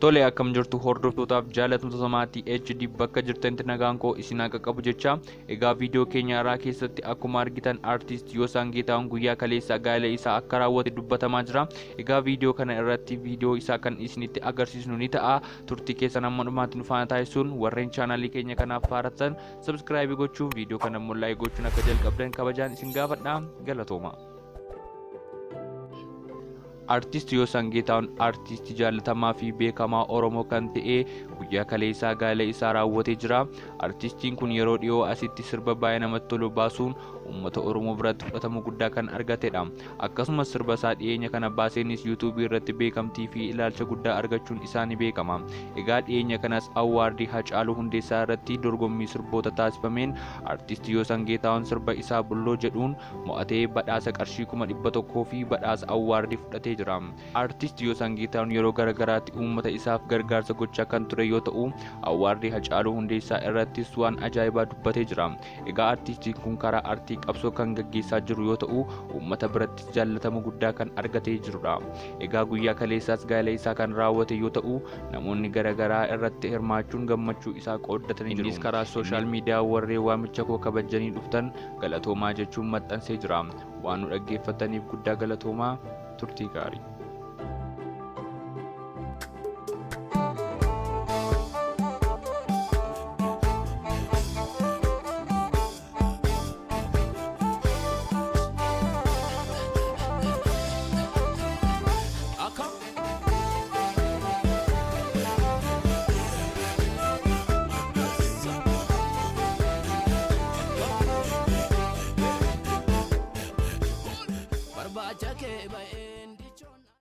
Tole akkam jirtu hordoftootaf jaallatamtoota maatii HD bakka jirtanitti nagaan koo isin akka qabu jecha egaa viidiyoo keenya irraa keessatti akkuma argitan artiist Yoosan Geetahuun guyyaa kaleessa gaa'ela isaa akka raawwate dubbatamaa jira. Egaa viidiyoo kana irratti viidiyoo isaa kan isinitti agarsiisnu ni ta'a. Turtii keessan amma dhumaatti nu faana taasisuun warreen chaanaalii keenya kanaaf haaratan subscribe gochuun viidiyoo kana immoo like gochuun akka jalqabdan kabajaan isin gaafadha. Galatooma. Artiist Yoosan Geetahuun artiistii jaallatamaa fi beekamaa Oromoo kan ta'e guyyaa kaleessaa gaa'ela isaa raawwatee jira. Artiistiin kun yeroo dhiyoo asitti sirba baay'ee namatti tolu baasuun uummata Oromoo biratti fudhatama guddaa kan argatedha. Akkasumas sirba isaa dhiyeenya kana baaseenis YouTube irratti beekamtii fi ilaalcha guddaa argachuun isaa ni beekama. Egaa dhiyeenya kanas awwaardii Hacaaluu Hundeessaa irratti dorgommii sirboota taasifameen artiist Yoosan Geetahuun sirba isaa Bulloo jedhuun mo'atee badhaasa qarshii 100,000 fi badhaasa awwaardii fudhatee jira. Artiist Yoosan Geetahuun yeroo garagaraatti uummata isaaf gargaarsa gochaa kan ture yoo ta'u, awwaardii Hacaaluu Hundeessaa irrattis waan ajaa'ibaa dubbatee jira. Egaa artiistiin kun karaa artii qabsoo kan gaggeessaa jiru yoo ta'u, uummata biratti jaallatama guddaa kan argatee jirudha. Egaa guyyaa kaleessaas gaa'ela isaa kan raawwate yoo ta'u, namoonni garagaraa irratti hirmaachuun gammachuu isaa qooddatanii jiru. Innis karaa sooshaal miidiyaa warreen waamicha koo kabajanii dhuftan galatoomaa jechuun maxxansee jira. Waan nu dhaggeeffataniif guddaa galatoomaa. Turtii gaarii. Barbacha ke bae